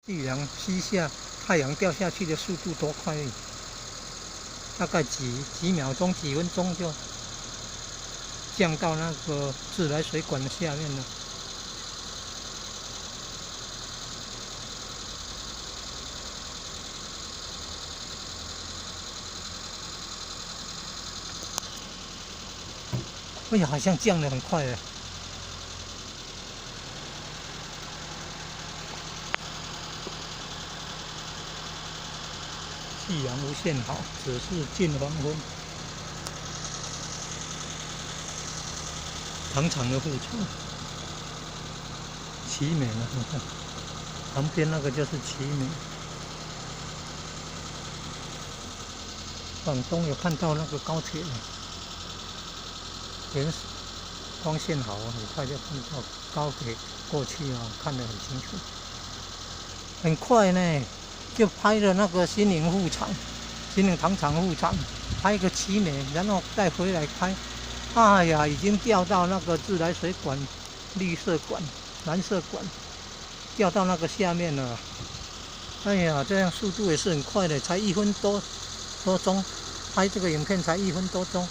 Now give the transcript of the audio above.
夕阳西下，太阳掉下去的速度多快？大概几秒钟、几分钟就降到那个自来水管的下面了。哎呀，好像降得很快哎。夕阳无限好，只是近黄昏。糖厂的护城，奇美了，你看，旁边那个就是奇美。往东有看到那个高铁了，连光线好，很快就看到高铁过去啊，看得很清楚。很快呢，就拍了那个新营副厂、新营糖厂副厂，拍个奇美，然后再回来拍。哎呀，已经掉到那个自来水管、绿色管、蓝色管，掉到那个下面了。哎呀，这样速度也是很快的，才1分多钟，拍这个影片才1分多钟。